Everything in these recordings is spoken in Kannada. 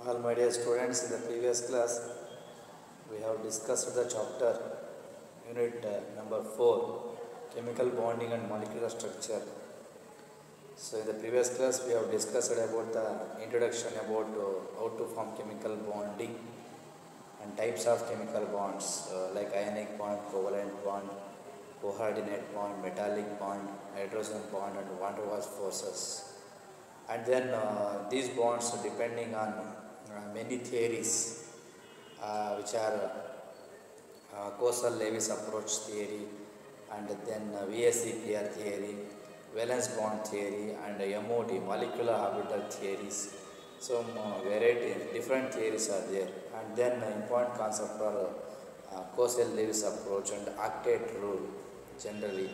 All my dear students, in the previous class, we have discussed the chapter unit number 4, chemical bonding and molecular structure. So in the previous class, we have discussed about the introduction about how to form chemical bonding and types of chemical bonds like ionic bond, covalent bond, coordinate bond, metallic bond, hydrogen bond, and van der Waals forces. And then these bonds, depending on many theories, which are Kosal-Lewis approach theory, and then VSEPR theory, valence bond theory, and MOD, molecular orbital theories. So variety, different theories are there. And then important concept are Kosal-Lewis approach and octet rule generally.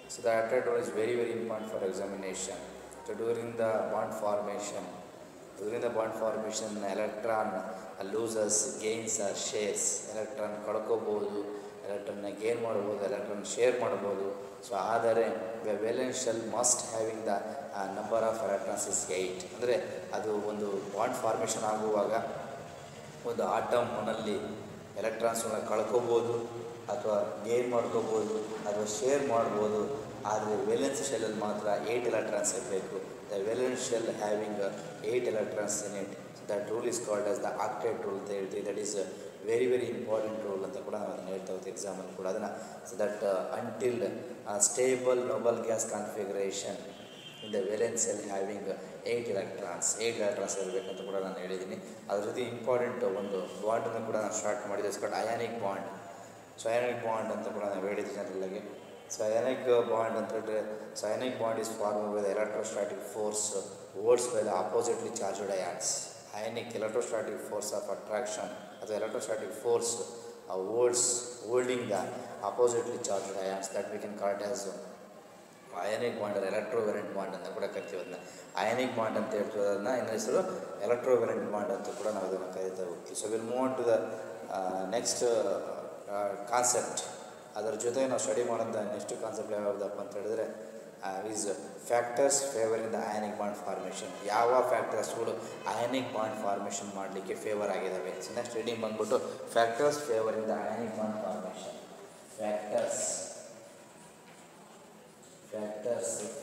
So the octet rule is very, very important for examination. So during the bond formation, electron loses, gains or shares. Electron ಕಳ್ಕೋಬಹುದು, electron gain ಮಾಡಬಹುದು, electron share ಮಾಡಬಹುದು. So ಆದರೆ the valence shell must having the number of electrons is 8. ಅಂದರೆ ಅದು ಒಂದು ಬಾಂಡ್ ಫಾರ್ಮೇಷನ್ ಆಗುವಾಗ ಒಂದು ಆಟಮ್ನಲ್ಲಿ ಎಲೆಕ್ಟ್ರಾನ್ಸ್ಗಳನ್ನ ಕಳ್ಕೋಬೋದು ಅಥವಾ ಗೇನ್ ಮಾಡ್ಕೋಬೋದು ಅಥವಾ ಶೇರ್ ಮಾಡ್ಬೋದು. ಆದರೆ ವೇಲೆನ್ಸ್ ಶೆಲ್ಲಲ್ಲಿ ಮಾತ್ರ 8 electrons ಇರಬೇಕು. The valence shell having 8 electrons in it. So that rule is called as the octet rule ಅಂತ ಹೇಳ್ತೀವಿ. That is very very important rule ಅಂತ ಕೂಡ ನಾವು ಅದನ್ನು ಹೇಳ್ತಾ ಹೋಗ್ತೀವಿ ಎಕ್ಸಾಮಲ್ಲಿ ಕೂಡ ಅದನ್ನು. So that until stable Nobel gas configuration in the valence shell having 8 electrons ಇರಬೇಕಂತ ಕೂಡ ನಾನು ಹೇಳಿದ್ದೀನಿ. ಅದ್ರ ಜೊತೆ ಇಂಪಾರ್ಟೆಂಟ್ ಒಂದು ಬಾಂಡನ್ನು ಕೂಡ ನಾನು ಸ್ಟಾರ್ಟ್ ಮಾಡಿದೆ. Scott ionic bond. So ionic bond ಅಂತ ಕೂಡ ನಾವು ಹೇಳಿದ್ವಿ ಜನರಲ್ಲಾಗಿ. So ionic bond ಅಂತ ಹೇಳಿದ್ರೆ ionic bond is formed by the electrostatic force holds by the oppositely charged ions. Ionic electrostatic force of attraction ಅಥವಾ electrostatic force holding the oppositely charged ions, that we can call it as ionic bond or electrovalent bond ಅಂತ ಕೂಡ ಕರಿತೀವಿ ಅದನ್ನ. ionic bond ಅಂತ ಹೇಳ್ತೀವಿ ಅದನ್ನ, ಇನ್ನು ಹೆಸರು electrovalent bond ಅಂತ ಕೂಡ ನಾವು ಅದನ್ನು ಕರೀತಾ ಹೋಗ್ತೀವಿ. So will move on to the next concept. ಅದರ ಜೊತೆಗೆ ನಾವು ಸ್ಟಡಿ ಮಾಡೋಂಥ ನೆಕ್ಸ್ಟ್ ಕಾನ್ಸೆಪ್ಟ್ ಯಾವುದಪ್ಪ ಅಂತ ಹೇಳಿದ್ರೆ is factors favour in the ionic bond formation. ಯಾವ ಫ್ಯಾಕ್ಟರ್ಸ್ಗಳು ಅಯಾನಿಕ್ ಬಾಂಡ್ ಫಾರ್ಮೇಷನ್ ಮಾಡಲಿಕ್ಕೆ ಫೇವರ್ ಆಗಿದ್ದಾವೆ. ಸೊ ನೆಕ್ಸ್ಟ್ ರೀಡಿಂಗ್ ಬಂದ್ಬಿಟ್ಟು factors favour in the ionic bond formation. Factors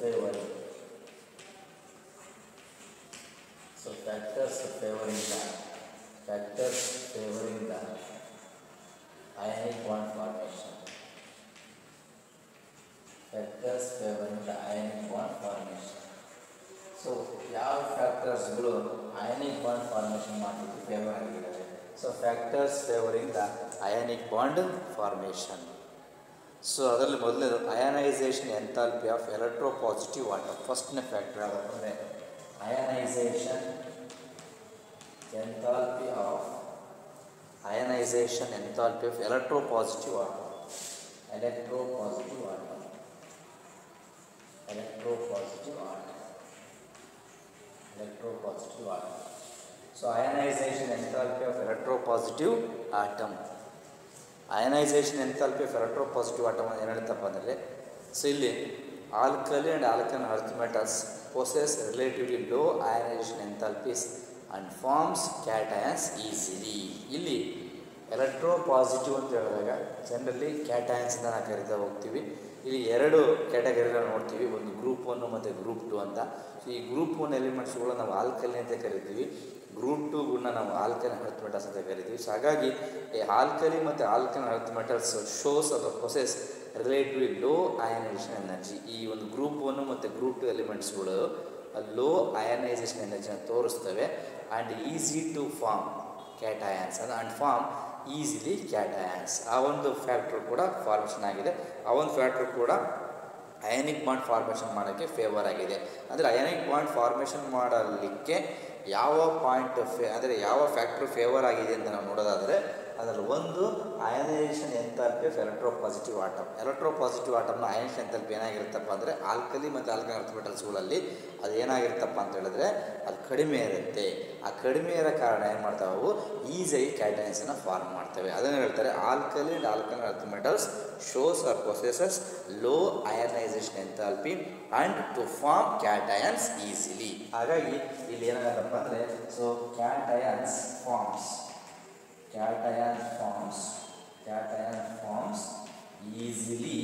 favour. So factors favouring the ionic bond formation. Factors favoring the ionic bond formation. So ಯಾವ ಫ್ಯಾಕ್ಟರ್ಸ್ಗಳು ಅಯಾನಿಕ್ ಬಾಂಡ್ ಫಾರ್ಮೇಷನ್ ಮಾಡಲಿಕ್ಕೆ ಫೇವರ್ ಆಗಿದ್ದಾವೆ? So factors favouring the ionic bond formation. So ಅದರಲ್ಲಿ ಮೊದಲನೇದು ionisation enthalpy of electropositive atom. ಫಸ್ಟ್ನೇ ಫ್ಯಾಕ್ಟರ್ ಯಾವುದಪ್ಪ ಅಂದರೆ ionisation enthalpy of electropositive atom. So ionization enthalpy of electropositive atom. Ionization enthalpy of electropositive atom ಏನು ಹೇಳ್ತಪ್ಪ ಅಂದರೆ, ಸೊ ಇಲ್ಲಿ alkali and alkaline earth metals possess relatively low ionization enthalpies and forms cations easily. ಇಲ್ಲಿ ಎಲೆಕ್ಟ್ರೋಪಾಸಿಟಿವ್ ಅಂತ ಹೇಳಿದಾಗ ಜನರಲಿ ಕ್ಯಾಟಯನ್ಸ್ ಅಂತ ನಾವು ಕರಿತಾ ಹೋಗ್ತೀವಿ. ಇಲ್ಲಿ ಎರಡು ಕ್ಯಾಟಗರಿಗಳನ್ನ ನೋಡ್ತೀವಿ, ಒಂದು ಗ್ರೂಪ್ 1 ಮತ್ತು ಗ್ರೂಪ್ 2 ಅಂತ. ಸೊ ಈ ಗ್ರೂಪ್ 1 ಎಲಿಮೆಂಟ್ಸ್ಗಳು ನಾವು ಆಲ್ಕಲಿ ಅಂತ ಕರಿತೀವಿ, ಗ್ರೂಪ್ 2ಗಳನ್ನ ನಾವು ಆಲ್ಕಲೈನ್ ಅರ್ತ್ ಮೆಟಲ್ಸ್ ಅಂತ ಕರಿತೀವಿ. ಸೊ ಹಾಗಾಗಿ ಈ ಆಲ್ಕಲಿ ಮತ್ತು ಆಲ್ಕಲೈನ್ ಅರ್ತ್ ಮೆಟಲ್ಸ್ ಶೋಸ್ ಅಥವಾ possess relatively low ionisation energy. ಈ ಒಂದು ಗ್ರೂಪ್ 1 ಮತ್ತು ಗ್ರೂಪ್ 2 ಎಲಿಮೆಂಟ್ಸ್ಗಳು ಲೋ ಅಯನೈಸೇಷನ್ ಎನರ್ಜಿನ ತೋರಿಸ್ತವೆ and easy to form cations and form easily cations. ಆ ಒಂದು ಫ್ಯಾಕ್ಟ್ರು ಕೂಡ ಫಾರ್ಮೇಷನ್ ಆಗಿದೆ. ಆ ಒಂದು ಫ್ಯಾಕ್ಟ್ರು ಕೂಡ ಅಯಾನಿಕ್ ಬಾಂಡ್ ಫಾರ್ಮೇಷನ್ ಮಾಡೋಕ್ಕೆ ಫೇವರ್ ಆಗಿದೆ. ಅಂದರೆ ಅಯಾನಿಕ್ ಬಾಂಡ್ ಫಾರ್ಮೇಷನ್ ಮಾಡಲಿಕ್ಕೆ ಯಾವ ಪಾಯಿಂಟ್ ಅಂದರೆ ಯಾವ ಫ್ಯಾಕ್ಟ್ರು ಫೇವರ್ ಆಗಿದೆ ಅಂತ ನಾವು ನೋಡೋದಾದರೆ ಅದರಲ್ಲಿ ಒಂದು ionisation enthalpy of electropositive atom. Electropositive ಆಟಮ್ನ ಅಯನೈಸೇಷನ್ ಎಂಥಾಲ್ಪಿ ಏನಾಗಿರುತ್ತಪ್ಪ ಅಂದರೆ ಆಲ್ಕಲಿ ಮತ್ತು ಆಲ್ಕಲೈನ್ ಅರ್ತ್ ಮೆಟಲ್ಸ್ಗಳಲ್ಲಿ ಅದು ಏನಾಗಿರುತ್ತಪ್ಪ ಅಂತ ಹೇಳಿದ್ರೆ ಅದು ಕಡಿಮೆ ಇರುತ್ತೆ. ಆ ಕಡಿಮೆ ಇರೋ ಕಾರಣ ಏನು ಮಾಡ್ತಾವೆ, ಅವು ಈಸಿಯಾಗಿ ಕ್ಯಾಟಯನ್ಸನ್ನು ಫಾರ್ಮ್ ಮಾಡ್ತವೆ. ಅದನ್ನು ಹೇಳ್ತಾರೆ alkali and alkaline earth metals shows or possesses low ionization enthalpy and to form cations easily. ಹಾಗಾಗಿ ಇಲ್ಲಿ ಏನಾಗತ್ತಪ್ಪ ಅಂದರೆ, so ಕ್ಯಾಟಯನ್ಸ್ forms. Cation forms easily.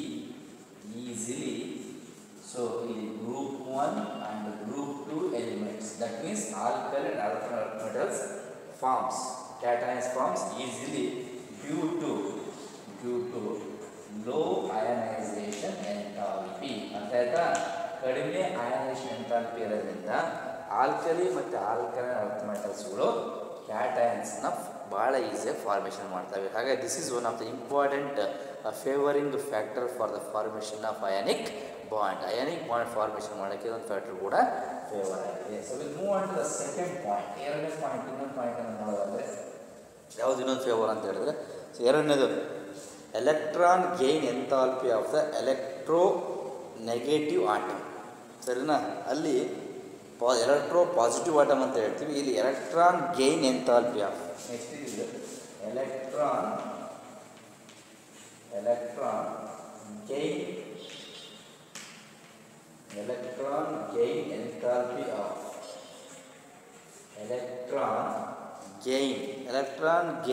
So ಇಲ್ಲಿ group 1 and group 2 elements. That means alkyl and alpha metals forms. Cations forms easily due to low ionization enthalpy. ಅಂತ ಆಯ್ತಾ? ಕಡಿಮೆ ಅಯಾನೈಸೇಷನ್ ಎಂಥಾಲ್ಪಿ ಇರೋದ್ರಿಂದ ಆಲ್ಕಲಿ ಮತ್ತು ಆಲ್ಕಲೈನ್ ಅರ್ತ್ ಮೆಟಲ್ಸ್ಗಳು ಕ್ಯಾಟಯನ್ಸ್ನ ಭಾಳ ಈಸಿಯಾಗಿ ಫಾರ್ಮೇಷನ್ ಮಾಡ್ತವೆ. ಹಾಗಾಗಿ this is one of the important favouring factor for the formation of ionic bond. Ionic bond formation ಮಾಡೋಕ್ಕೆ ಇದೊಂದು ಫ್ಯಾಕ್ಟರ್ ಕೂಡ ಫೇವರ್ ಆಗಿದೆ. So will move on to the second point. ಎರಡನೇ ಪಾಯಿಂಟ್, ಇನ್ನೊಂದು ಪಾಯಿಂಟನ್ನು ನೋಡೋದಾದರೆ ಯಾವುದು ಇನ್ನೊಂದು ಫೇವರ್ ಅಂತ ಹೇಳಿದ್ರೆ, ಸೊ ಎರಡನೇದು electron gain enthalpy of the electronegative atom. ಸರಿನಾ? ಅಲ್ಲಿ ಎಲೆಕ್ಟ್ರೋ ಪಾಸಿಟಿವ್ ಆಟಮ್ ಅಂತ ಹೇಳ್ತೀವಿ, ಇಲ್ಲಿ electron gain enthalpy of. Next ಇದು electron gain enthalpy of electron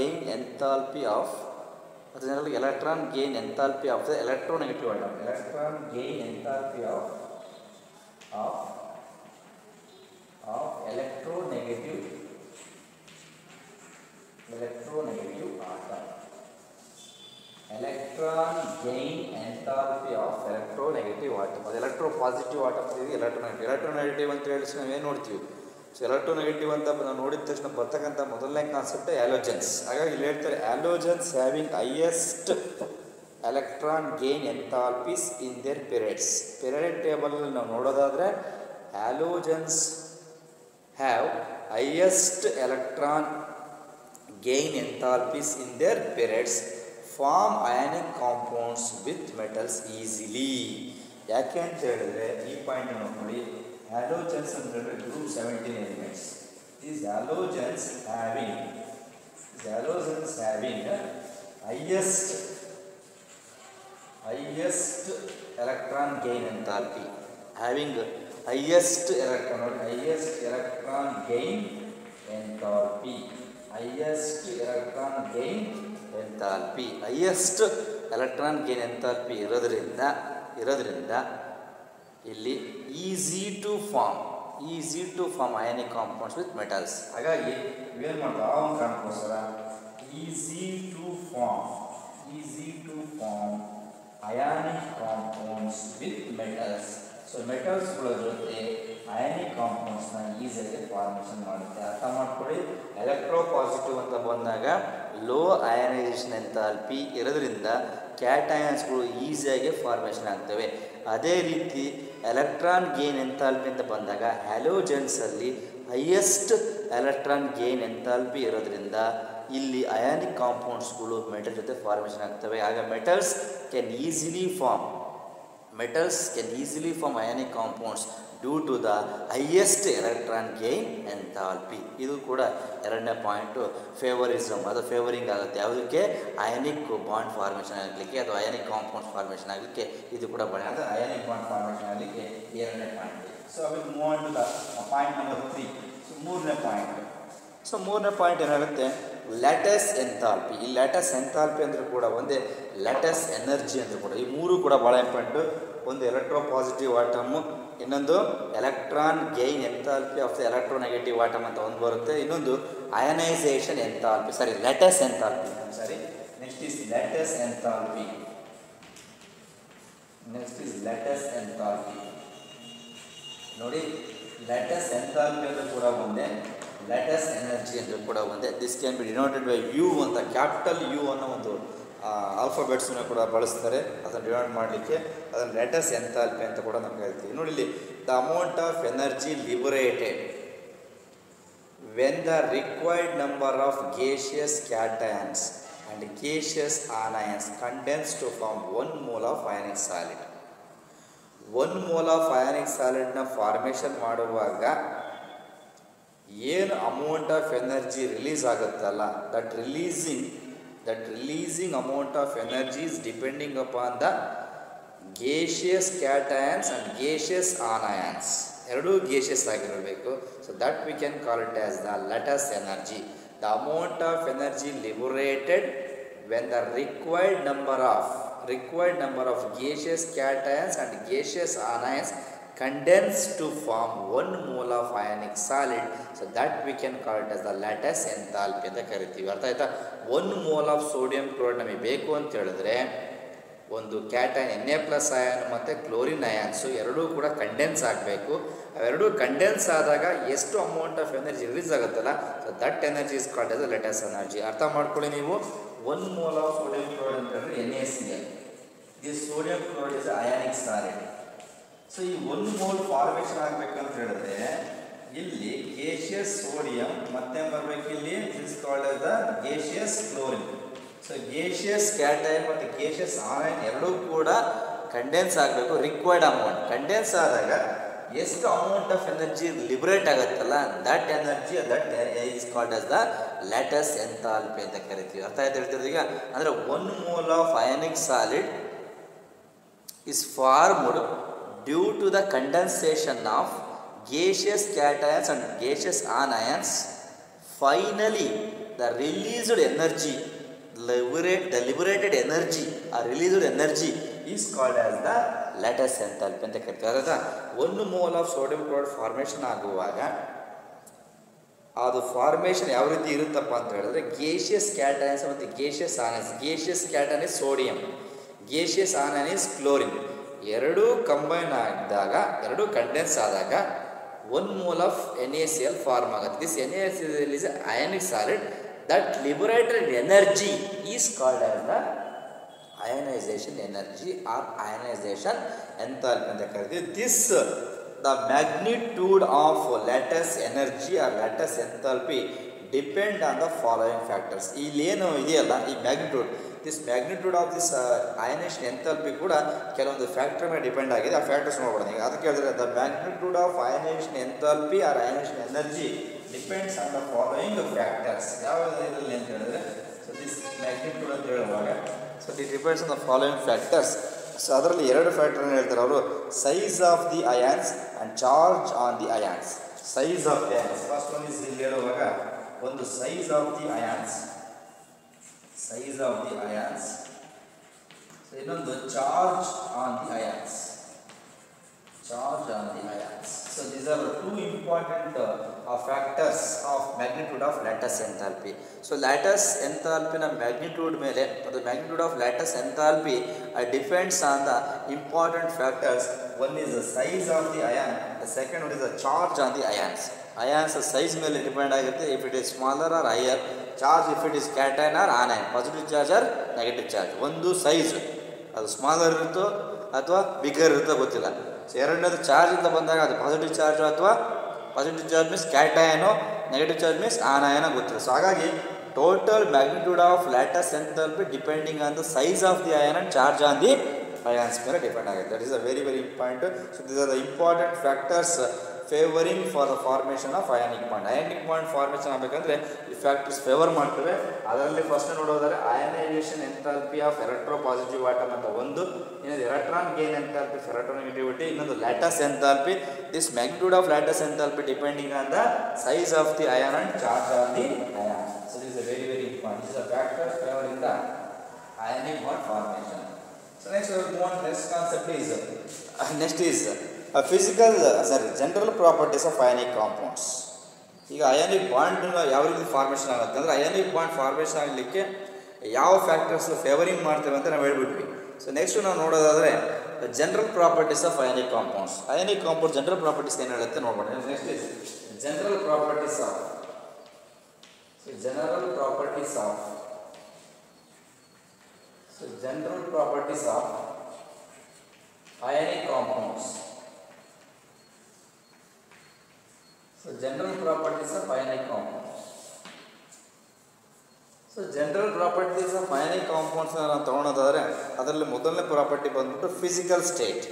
gain enthalpy of electron gain enthalpy of the electronegative atom. Electron gain enthalpy of electronegative atom. Electron gain enthalpy of electronegative atom. ಅದು electropositive atom ಇದೆ, electronegative ಅಂತ ಹೇಳಿ ನಾವೇನು ನೋಡ್ತೀವಿ. ಸೊ ಎಲೆಕ್ಟ್ರೋನೆಗೆಟಿವ್ ಅಂತ ನಾವು ನೋಡಿದ ತಕ್ಷಣ ಬರ್ತಕ್ಕಂಥ ಮೊದಲನೇ ಕಾನ್ಸೆಪ್ಟ್ ಹ್ಯಾಲೋಜನ್ಸ್. ಹಾಗಾಗಿ ಇಲ್ಲಿ ಹೇಳ್ತಾರೆ halogens having highest electron gain enthalpies in their periods. Period ಟೇಬಲಲ್ಲಿ ನಾವು ನೋಡೋದಾದರೆ halogens have highest electron gain enthalpies in their periods, form ionic compounds with metals easily. ಯಾಕೆ ಅಂತ ಹೇಳಿದ್ರೆ ಈ ಪಾಯಿಂಟ್ ನೋಡಿ, halogens under group 17 elements. These halogens having highest electron gain enthalpy, highest electron gain enthalpy, highest electron gain enthalpy ಇರೋದ್ರಿಂದ ಇಲ್ಲಿ easy to form ionic compounds with metals. ಹಾಗಾಗಿ ಇವೇನು ಮಾಡೋದು ಆ ಒಂದು ಕಾರಣಕ್ಕೋಸ್ಕರ easy to form ionic compounds with metals. So ಮೆಟಲ್ಸ್ಗಳ ಜೊತೆ ಅಯಾನಿಕ್ ಕಾಂಪೌಂಡ್ಸ್ನ ಈಸಿಯಾಗಿ ಫಾರ್ಮೇಷನ್ ಮಾಡುತ್ತೆ. ಅರ್ಥ ಮಾಡ್ಕೊಳ್ಳಿ, ಎಲೆಕ್ಟ್ರೋಪಾಸಿಟಿವ್ ಅಂತ ಬಂದಾಗ ಲೋ ಅಯನೈಸೇಷನ್ ಎಂಥಾಲ್ಪಿ ಇರೋದ್ರಿಂದ ಕ್ಯಾಟಯನ್ಸ್ಗಳು ಈಸಿಯಾಗಿ ಫಾರ್ಮೇಷನ್ ಆಗ್ತವೆ. ಅದೇ ರೀತಿ ಎಲೆಕ್ಟ್ರಾನ್ ಗೇನ್ ಎಂಥಾಲ್ಪಿ ಅಂತ ಬಂದಾಗ ಹ್ಯಾಲೋಜನ್ಸಲ್ಲಿ ಹೈಯೆಸ್ಟ್ ಎಲೆಕ್ಟ್ರಾನ್ ಗೇನ್ ಎಂಥಾಲ್ಪಿ ಇರೋದ್ರಿಂದ ಇಲ್ಲಿ ಅಯಾನಿಕ್ ಕಾಂಪೌಂಡ್ಸ್ಗಳು ಮೆಟಲ್ ಜೊತೆ ಫಾರ್ಮೇಷನ್ ಆಗ್ತವೆ. ಆಗ metals can easily form ionic compounds due to the highest electron gain enthalpy. ಇದು ಕೂಡ ಎರಡನೇ ಪಾಯಿಂಟು ಫೇವರಿಸಮ್, ಅದು ಫೇವರಿಂಗ್ ಆಗುತ್ತೆ ಯಾವುದಕ್ಕೆ? ಅಯಾನಿಕ್ ಬಾಂಡ್ ಫಾರ್ಮೇಷನ್ ಆಗಲಿಕ್ಕೆ, ಅದು ಅಯಾನಿಕ್ ಕಾಂಪೌಂಡ್ಸ್ ಫಾರ್ಮೇಷನ್ ಆಗಲಿಕ್ಕೆ ಇದು ಕೂಡ ಬಹಳ ಅಂದರೆ ಅಯಾನಿಕ್ ಬಾಂಡ್ ಫಾರ್ಮೇಷನ್ ಆಗಲಿಕ್ಕೆ ಎರಡನೇ point. So we move on to the point number 3. So ಮೂರನೇ ಪಾಯಿಂಟ್ ಏನಾಗುತ್ತೆ? Lattice enthalpy. ಈ ಲ್ಯಾಟಸ್ ಎಂಥಾಲ್ಪಿ ಅಂದರೂ ಕೂಡ ಒಂದೇ, ಲ್ಯಾಟಸ್ ಎನರ್ಜಿ ಅಂದರೂ ಕೂಡ, ಈ ಮೂರು ಕೂಡ ಭಾಳ ಇಂಪಾರ್ಟೆಂಟು. ಒಂದು ಎಲೆಕ್ಟ್ರೋಪಾಸಿಟಿವ್ ಆಟಮು, ಇನ್ನೊಂದು electron gain enthalpy of the electronegative atom ಅಂತ ಒಂದು ಬರುತ್ತೆ, ಇನ್ನೊಂದು ionisation enthalpy, lattice enthalpy. Next is lattice enthalpy. ನೋಡಿ, ಲ್ಯಾಟಸ್ ಎಂಥಾಲ್ಪಿ ಅಂದರೂ ಕೂಡ ಒಂದೇ, ಲ್ಯಾಟಸ್ ಎನರ್ಜಿ ಅಂದರೂ ಕೂಡ ಒಂದೇ. This can be denoted by U ಅಂತ, ಕ್ಯಾಪಿಟಲ್ ಯು ಅನ್ನೋ ಒಂದು ಆಲ್ಫಾಬೆಟ್ಸನ್ನು ಕೂಡ ಬಳಸ್ತಾರೆ ಅದನ್ನು ಡಿನೋಟ್ ಮಾಡಲಿಕ್ಕೆ. ಅದನ್ನು ಲ್ಯಾಟಸ್ ಎಂಥಾಲ್ಪಿ ಅಂತ ಕೂಡ ನಾವು ಹೇಳ್ತೀವಿ. ನೋಡಿ ಇಲ್ಲಿ, the amount of energy liberated when the required number of gaseous cations and gaseous anions condense to form 1 mole of ionic solid. 1 mole of ionic solidನ formation ಮಾಡುವಾಗ ಏನು ಅಮೌಂಟ್ ಆಫ್ ಎನರ್ಜಿ ರಿಲೀಸ್ ಆಗುತ್ತಲ್ಲ, that releasing amount of energy is depending upon the gaseous cations and gaseous anions. ಎರಡೂ gaseous ಆಗಿರಬೇಕು. So that we can call it as the lattice energy. the amount of energy liberated when the required number of gaseous cations and gaseous anions condense to form 1 mole of ionic solid, so that we can call it as the lattice enthalpy ಅಂತ ಕರಿತೀವಿ. ಅರ್ಥ ಆಯ್ತಾ? 1 ಮೋಲ್ ಆಫ್ ಸೋಡಿಯಂ ಕ್ಲೋರೈಡ್ ನಮಗೆ ಬೇಕು ಅಂತ ಹೇಳಿದ್ರೆ ಒಂದು ಕ್ಯಾಟೈನ್ Na+ ಅಯಾನ್ ಮತ್ತು ಕ್ಲೋರಿನ್ ಅಯಾನ್ಸು ಎರಡೂ ಕೂಡ ಕಂಡೆನ್ಸ್ ಆಗಬೇಕು. ಅವೆರಡೂ ಕಂಡೆನ್ಸ್ ಆದಾಗ ಎಷ್ಟು ಅಮೌಂಟ್ ಆಫ್ ಎನರ್ಜಿ ರಿಲೀಸ್ ಆಗುತ್ತಲ್ಲ, so that energy is called as lattice energy. ಅರ್ಥ ಮಾಡ್ಕೊಳ್ಳಿ ನೀವು. 1 ಮೋಲ್ ಆಫ್ ಸೋಡಿಯಂ ಕ್ಲೋರೈಡ್ ಅಂತ ಹೇಳಿದ್ರೆ NaCl. This sodium chloride is ionic solid. So ಈ 1 ಮೋಲ್ ಫಾರ್ಮೇಷನ್ ಆಗಬೇಕಂತ ಹೇಳಿದ್ರೆ ಇಲ್ಲಿ ಗೇಷಿಯಸ್ ಸೋಡಿಯಂ ಮತ್ತೆ ಬರಬೇಕು, ಇಲ್ಲಿ is called as the gaseous chlorine. So gaseous cation ಮತ್ತು ಗೇಷಿಯಸ್ ಆನೈನ್ ಎರಡೂ ಕೂಡ ಕಂಡೆನ್ಸ್ ಆಗಬೇಕು. ರಿಕ್ವೈರ್ಡ್ ಅಮೌಂಟ್ ಕಂಡೆನ್ಸ್ ಆದಾಗ ಎಷ್ಟು ಅಮೌಂಟ್ ಆಫ್ ಎನರ್ಜಿ ಲಿಬರೇಟ್ ಆಗುತ್ತಲ್ಲ, that energy is called as the lattice enthalpy ಅಂತ ಕರಿತೀವಿ. ಅರ್ಥ ಆಯ್ತು ಹೇಳ್ತಿರೋದು ಈಗ? ಅಂದರೆ 1 mole of ionic solid is formed due to the condensation of gaseous cations and gaseous anions. Finally, the released energy, the liberated energy or released energy is called as the lattice enthalpy ಅಂತ ಕರೀತಾರೆ. 1 mole of sodium chloride formation ಆಗುವಾಗ ಅದು ಫಾರ್ಮೇಷನ್ ಯಾವ ರೀತಿ ಇರುತ್ತಪ್ಪ ಅಂತ ಹೇಳಿದ್ರೆ, ಗೇಷಿಯಸ್ ಕ್ಯಾಟೈನ್ಸ್ ಮತ್ತು gaseous anions. Gaseous cation is sodium, gaseous anion is chlorine. ಎರಡೂ ಕಂಬೈನ್ ಆಗಿದ್ದಾಗ, ಎರಡೂ ಕಂಡೆನ್ಸ್ ಆದಾಗ 1 ಮೋಲ್ ಆಫ್ NaCl ಫಾರ್ಮ್ ಆಗುತ್ತೆ. This NaCl is ionic solid. That liberated energy is called as the ionisation energy or ionisation enthalpy ಅಂತ ಕರಿತೀವಿ. This the magnitude of lattice energy or lattice enthalpy depend on the following factors. ಇಲ್ಲೇನು ಇದೆಯಲ್ಲ ಈ magnitude, this magnitude of this ionisation enthalpy ಕೂಡ ಕೆಲವೊಂದು ಫ್ಯಾಕ್ಟರ್ ಮೇಲೆ ಡಿಪೆಂಡ್ ಆಗಿದೆ. ಆ ಫ್ಯಾಕ್ಟರ್ಸ್ ನೋಡೋಣ ಈಗ. ಅದಕ್ಕೆ ಹೇಳಿದ್ರೆ the magnitude of ionisation enthalpy or ionisation energy depends on the following factors. ಯಾವ ಇದರಲ್ಲಿ ಅಂತ ಹೇಳಿದ್ರೆ, ಸೊ ದಿಸ್ ಮ್ಯಾಗ್ನಿಟ್ಯೂಡ್ ಅಂತ ಹೇಳುವಾಗ so this depends on the following factors. So ಅದರಲ್ಲಿ 2 ಫ್ಯಾಕ್ಟರ್ನ ಹೇಳ್ತಾರೆ ಅವರು: size of the ions and charge on the ions. Size of the ions first one is ಇಲ್ಲಿ ಹೇಳುವಾಗ ಒಂದು size of the ions, size of the ions. ಇನ್ನೊಂದು charge on the ions, charge on the ions. So these are 2 important factors of magnitude of lattice enthalpy. So lattice ಎಂಥಾಲ್ಪಿನ ಮ್ಯಾಗ್ನಿಟ್ಯೂಡ್ ಮೇಲೆ, ಅದು magnitude of lattice enthalpy depends on the important factors. One is the size of the ion, the second one is the charge on the ions. Ions size ಮೇಲೆ ಡಿಪೆಂಡ್ ಆಗುತ್ತೆ. If it is smaller or higher, charge if it is cation or anion, positive charge or negative charge. ಒಂದು ಸೈಜ್ ಅದು ಸ್ಮಾಲರ್ ಇರುತ್ತೋ ಅಥವಾ ಬಿಗರ್ ಇರುತ್ತೋ ಗೊತ್ತಿಲ್ಲ. ಸೊ ಎರಡನೇದು ಚಾರ್ಜಿಂದ ಬಂದಾಗ ಅದು ಪಾಸಿಟಿವ್ ಚಾರ್ಜು ಅಥವಾ ಪಾಸಿಟಿವ್ ಚಾರ್ಜ್ ಮೀನ್ಸ್ ಕ್ಯಾಟೈನೋ, ನೆಗೆಟಿವ್ ಚಾರ್ಜ್ ಮೀನ್ಸ್ ಆನೈನೋ ಗೊತ್ತಿಲ್ಲ. ಸೊ ಹಾಗಾಗಿ total magnitude of lattice enthalpy depending on the size of the ion and charge on the ions ಮೇಲೆ ಡಿಪೆಂಡ್ ಆಗುತ್ತೆ. That is a very very important. So these are the important factors favouring for the formation of ionic bond. Ionic bond formation ಆಗಬೇಕಂದ್ರೆ ಈ ಫ್ಯಾಕ್ಟರ್ಸ್ ಫೇವರ್ ಮಾಡ್ತವೆ. ಅದರಲ್ಲಿ ಫಸ್ಟ್ ನೋಡೋದಾದ್ರೆ ionisation enthalpy of electro positive atom ಅಂತ ಒಂದು, ಇನ್ನೊಂದು ಎಲೆಕ್ಟ್ರಾನ್ ಗೇನ್ ಎಂಥಾಲ್ಪಿ ಫೆರಟೋನೆಗೆಟಿವಿಟಿ, ಇನ್ನೊಂದು lattice enthalpy. This magnitude of lattice enthalpy depending on the size of the ion and charge on the ion. So this is very very important. This is the factors favouring the ionic bond formation. So next we will go on. Next concept is general properties of ionic compounds. ಈಗ ಅಯಾನಿಕ್ ಬಾಂಡ್ ಯಾವ ರೀತಿ ಫಾರ್ಮೇಷನ್ ಆಗುತ್ತೆ ಅಂದರೆ, ಅಯಾನಿಕ್ ಬಾಂಡ್ ಫಾರ್ಮೇಷನ್ ಆಗಲಿಕ್ಕೆ ಯಾವ ಫ್ಯಾಕ್ಟರ್ಸ್ ಫೇವರಿಂಗ್ ಮಾಡ್ತೇವೆ ಅಂತ ನಾವು ಹೇಳ್ಬಿಟ್ವಿ. ಸೊ ನೆಕ್ಸ್ಟ್ ನಾವು ನೋಡೋದಾದರೆ general properties of ionic compounds. Ionic compound general properties ಏನು ಹೇಳುತ್ತೆ ನೋಡ್ಬೋಣ. Next is general properties of general properties of ionic compounds. So general properties of ionic compounds. So general properties of ionic compounds ನಾವು ತಗೊಳ್ಳೋದಾದ್ರೆ ಅದರಲ್ಲಿ ಮೊದಲನೇ ಪ್ರಾಪರ್ಟಿ ಬಂದ್ಬಿಟ್ಟು physical state.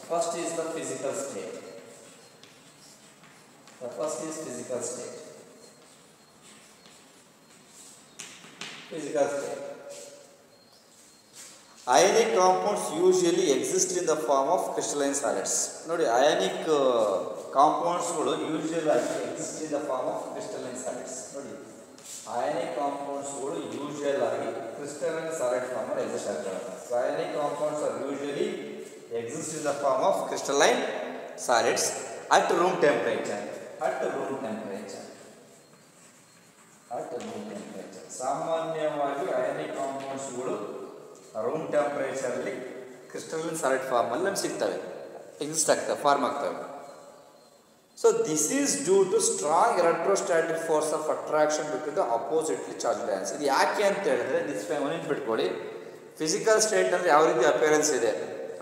First is the physical state. Physical state. Ionic compounds usually exist in the form of crystalline solids. ನೋಡಿ, ಅಯಾನಿಕ್ ಕಾಂಪೌಂಡ್ಸ್ಗಳು ಯೂಶುವಲ್ ಆಗಿ exist in the form of crystalline solids. ನೋಡಿ, ಅಯಾನಿಕ್ ಕಾಂಪೌಂಡ್ಸ್ಗಳು ಯೂಶುವಲ್ ಆಗಿ ಕ್ರಿಸ್ಟಲೈನ್ ಸಾಲಿಡ್ ಫಾರ್ಮ್ ಅಲ್ಲಿ ಎಕ್ಸಿಸ್ಟ್ ಆಗ್ತವೆ. So ionic compounds are usually exist in the form of crystalline solids at room temperature. ಸಾಮಾನ್ಯವಾಗಿ ಅಯಾನಿಕ್ ಕಾಂಪೌಂಡ್ಸ್ಗಳು ರೂಮ್ ಟೆಂಪರೇಚರಲ್ಲಿ ಕ್ರಿಸ್ಟಲೈನ್ ಸಾಲಿಡ್ ಫಾರ್ಮಲ್ಲಿ ನಮ್ಗೆ ಸಿಗ್ತವೆ, ಎಕ್ಸಿಸ್ಟ್ ಆಗ್ತವೆ, ಫಾರ್ಮ್ ಆಗ್ತವೆ. So this is due to strong electrostatic force of attraction between the oppositely charged ions. ಇದು ಯಾಕೆ ಅಂತ ಹೇಳಿದ್ರೆ, ನೆನ್ಪಿಟ್ಕೊಳ್ಳಿ, ಫಿಸಿಕಲ್ ಸ್ಟೇಟ್ನಲ್ಲಿ ಯಾವ ರೀತಿ ಅಪಿಯರೆನ್ಸ್ ಇದೆ.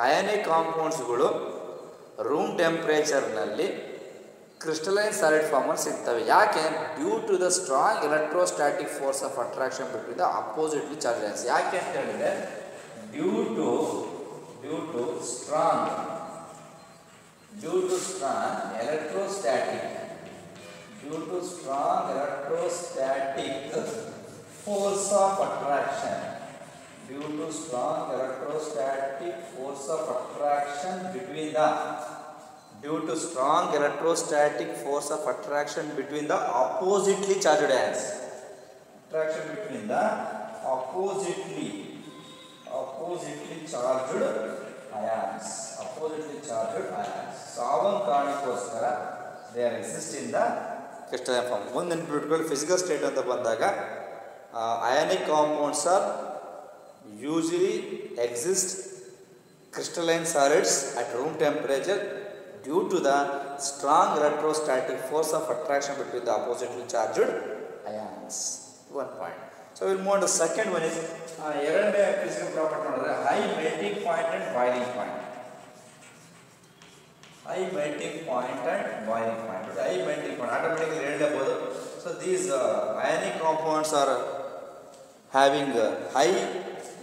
ಅಯಾನಿಕ್ ಕಾಂಪೌಂಡ್ಸ್ಗಳು ರೂಮ್ ಟೆಂಪರೇಚರ್ನಲ್ಲಿ ಕ್ರಿಸ್ಟಲೈನ್ ಸಾಲಿಡ್ ಫಾರ್ಮಲ್ಲಿ ಸಿಗ್ತವೆ. ಯಾಕೆ? Due to the strong electrostatic force of attraction between the oppositely charged ions. ಯಾಕೆ ಅಂತ ಹೇಳಿದ್ರೆ, due to strong electrostatic force of attraction between the oppositely charged ions. ಸಾವಂಕಾರಣಕ್ಕೋಸ್ಕರ they are exist in the crystalline form. ಒಂದು ನೆನಪಿಟ್ಕೊಳ್ಳಿ, ಫಿಸಿಕಲ್ ಸ್ಟೇಟ್ ಅಂತ ಬಂದಾಗ ionic compounds are usually exist crystalline solids at room temperature due to the strong electrostatic force of attraction between the oppositely charged ions. One point. So we'll move on to the second one is ಎರಡನೇ physical property ನೋಡಿದ್ರೆ high melting point and boiling point. High melting point automatically ಹೇಳಬಹುದು. So these ionic compounds are having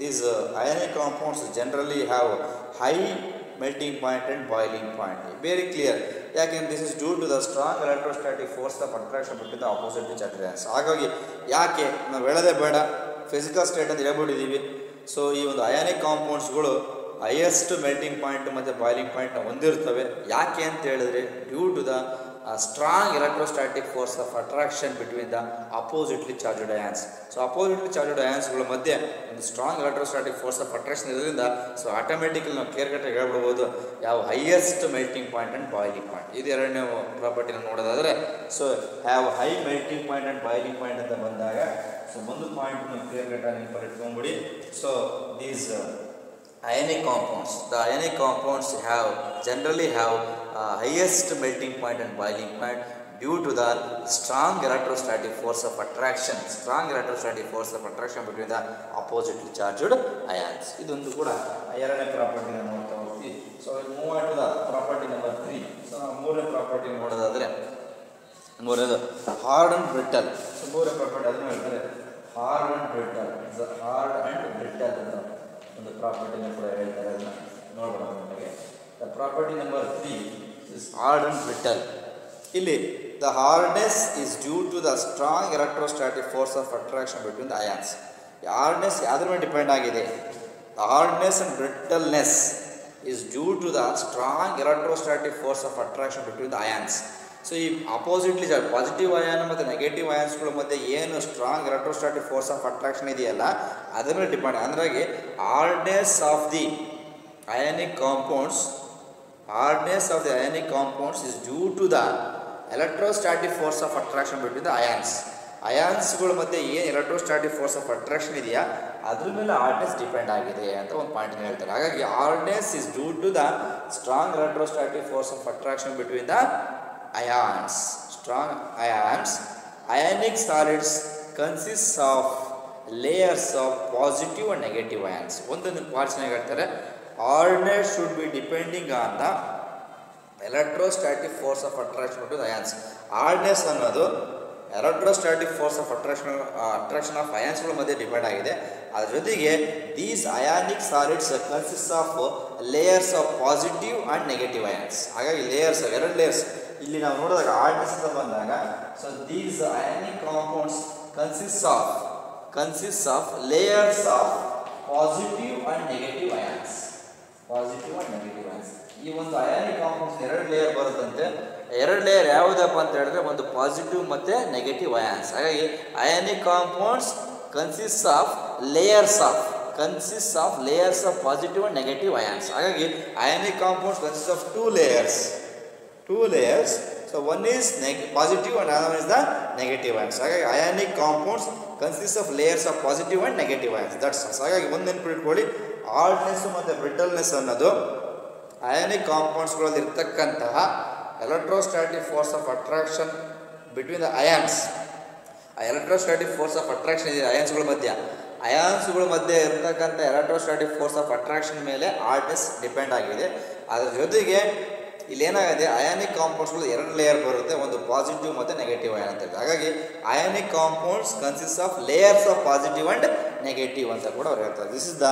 these ionic compounds generally have high melting point and boiling point. Very clear. Again, this is due to the strong electrostatic force of attraction between the opposite charged ions. ಹಾಗಾಗಿ ಯಾಕೆ ನಾವು ಹೇಳೋದೇ ಬೇಡ, ಫಿಸಿಕಲ್ ಸ್ಟೇಟ್ ಅಂತ ಹೇಳ್ಬಿಟ್ಟಿದ್ದೀವಿ. ಸೊ ಈ ಒಂದು ಅಯಾನಿಕ್ ಕಾಂಪೌಂಡ್ಸ್ಗಳು ಹೈಯೆಸ್ಟ್ ಮೆಲ್ಟಿಂಗ್ ಪಾಯಿಂಟ್ ಮತ್ತು ಬಾಯ್ಲಿಂಗ್ ಪಾಯಿಂಟ್ನ ಹೊಂದಿರ್ತವೆ. ಯಾಕೆ ಅಂತ ಹೇಳಿದ್ರೆ, due to the strong electrostatic force of attraction between the oppositely charged ions. So oppositely charged ಅಯಾನ್ಸ್ಗಳ ಮಧ್ಯೆ ಒಂದು strong electrostatic force of attraction ಇರೋದ್ರಿಂದ ಸೊ ಆಟೋಮೆಟಿಕಲಿ ನಾವು ಕ್ಲಿಯರ್ ಕಟ್ಟಾಗಿ ಹೇಳ್ಬಿಡ್ಬೋದು ಯಾವ highest melting point and boiling point. ಇದು ಎರಡನೇ ಪ್ರಾಪರ್ಟಿನ ನೋಡೋದಾದರೆ, so have high melting point and boiling point ಅಂತ ಬಂದಾಗ ಸೊ ಒಂದು ಪಾಯಿಂಟ್ ನಾವು ಕ್ಲಿಯರ್ ಕಟ್ಟಾಗಿ ಇಟ್ಕೊಂಡ್ಬಿಡಿ. So these ionic compounds, the ionic compounds generally have highest melting point and boiling point due to the strong electrostatic force of attraction between the oppositely charged ions. ಇದೊಂದು ಕೂಡ ಎರಡನೇ ಪ್ರಾಪರ್ಟಿನ ನೋಡ್ತಾ ಹೋಗ್ತೀವಿ. So move on to the property number 3. So ನಾವು ಮೂರನೇ ಪ್ರಾಪರ್ಟಿ ನೋಡೋದಾದರೆ, ಮೂರನೇದು ಹಾರ್ಡ್ ಅಂಡ್ ಬ್ರಿಟಲ್. ಸೊ ಮೂರನೇ ಪ್ರಾಪರ್ಟಿ ಅದನ್ನು ಹೇಳ್ತಾರೆ ಹಾರ್ಡ್ ಅಂಡ್ ಬ್ರಿಟಲ್ ಅಂತ ಒಂದು ಪ್ರಾಪರ್ಟಿನ ಕೂಡ ಹೇಳ್ತಾರೆ. ಅದನ್ನು ನೋಡೋಣ ನಮಗೆ. The property number 3 is hard and brittle. ಇಲ್ಲಿ the hardness is due to the strong electrostatic force of attraction between the ions. Hardness ಯಾವ್ದ್ರ ಮೇಲೆ ಡಿಪೆಂಡ್ ಆಗಿದೆ? The hardness and brittleness is due to the strong electrostatic force of attraction between the ions. So ಈ ಅಪೋಸಿಟ್ಲಿ ಪಾಸಿಟಿವ್ ಅಯಾನ್ ಮತ್ತು ನೆಗೆಟಿವ್ ಅಯಾನ್ಸ್ಗಳ ಮಧ್ಯೆ ಏನು strong electrostatic force of attraction ಇದೆಯಲ್ಲ, ಅದರ ಮೇಲೆ ಡಿಪೆಂಡ್. ಅಂದ್ರಾಗಿ hardness of the ionic compounds is due to the electrostatic force of attraction between the ಅಯಾನ್ಸ್ಗಳ ಮಧ್ಯೆ ಏನು ಎಲೆಕ್ಟ್ರೋಸ್ಟ್ಯಾಟಿಕ್ ಫೋರ್ಸ್ ಆಫ್ ಅಟ್ರಾಕ್ಷನ್ ಇದೆಯಾ ಅದ್ರ ಮೇಲೆ ಹಾರ್ಡ್ನೆಸ್ ಡಿಪೆಂಡ್ ಆಗಿದೆ ಅಂತ ಒಂದು ಪಾಯಿಂಟ್ ಹೇಳ್ತಾರೆ. ಹಾಗಾಗಿ hardness is due to the strong electrostatic force of attraction between the ions. Strong ions. Ionic solids consists of layers of positive and negative ions. ಒಂದೊಂದು ಪಾರ್ಟ್ಸ್ನಾಗ ಹೇಳ್ತಾರೆ hardness should be depending on the electrostatic force of attraction to the ions. Hardness ಅನ್ನೋದು electrostatic force of attraction of ಅಯಾನ್ಸ್ಗಳ ಮಧ್ಯೆ ಡಿಪೆಂಡ್ ಆಗಿದೆ. ಅದ್ರ ಜೊತೆಗೆ these ionic solids consist of layers of positive and negative ions. ಹಾಗಾಗಿ ಲೇಯರ್ಸ್, ಎರಡು ಲೇಯರ್ಸ್ ಇಲ್ಲಿ ನಾವು ನೋಡಿದಾಗ ಹಾರ್ಡ್ನೆಸ್ ಅಂತ ಬಂದಾಗ, so these ionic compounds consist of layers of positive and negative ions. Positive and negative ions. ಈ ಒಂದು ಅಯಾನಿಕ್ ಕಾಂಪೌಂಡ್ಸ್ 2 ಲೇಯರ್ ಬರುತ್ತಂತೆ. 2 ಲೇಯರ್ ಯಾವುದಪ್ಪ ಅಂತ ಹೇಳಿದ್ರೆ ಒಂದು ಪಾಸಿಟಿವ್ ಮತ್ತು ನೆಗೆಟಿವ್ ಅಯಾನ್ಸ್. ಹಾಗಾಗಿ ionic compounds consist of layers of positive and negative ions. ಹಾಗಾಗಿ ionic compounds consist of 2 layers. So one is positive and another is the negative ions. ಹಾಗಾಗಿ ionic compounds consist of layers of positive and negative ions. That's ಹಾಗಾಗಿ ಒಂದು ನೆನಪಿಟ್ಕೊಳ್ಳಿ, ಹಾರ್ಡ್ನೆಸ್ ಮತ್ತು ಬ್ರಿಟಲ್ನೆಸ್ ಅನ್ನೋದು ಅಯಾನಿಕ್ ಕಾಂಪೌಂಡ್ಸ್ಗಳಲ್ಲಿ ಇರ್ತಕ್ಕಂತಹ electrostatic force of attraction between the ions. ಆ ಎಲೆಕ್ಟ್ರೋಸ್ಟಾಟಿಕ್ ಫೋರ್ಸ್ ಆಫ್ ಅಟ್ರಾಕ್ಷನ್ ಇದೆ ಅಯಾನ್ಸ್ಗಳ ಮಧ್ಯೆ ಇರ್ತಕ್ಕಂಥ ಎಲೆಕ್ಟ್ರೋಸ್ಟಾಟಿಕ್ ಫೋರ್ಸ್ ಆಫ್ ಅಟ್ರಾಕ್ಷನ್ ಮೇಲೆ ಹಾರ್ಡ್ನೆಸ್ ಡಿಪೆಂಡ್ ಆಗಿದೆ. ಅದರ ಜೊತೆಗೆ ಇಲ್ಲೇನಾಗಿದೆ, ಅಯಾನಿಕ್ ಕಾಂಪೌಂಡ್ಸ್ಗಳು 2 ಲೇಯರ್ ಬರುತ್ತೆ, ಒಂದು ಪಾಸಿಟಿವ್ ಮತ್ತು ನೆಗೆಟಿವ್ ಅಯಾನ್ ಅಂತ. ಹಾಗಾಗಿ ionic compounds consist of layers of positive and negative ಅಂತ ಕೂಡ ಅವ್ರು ಹೇಳ್ತಾರೆ. This is the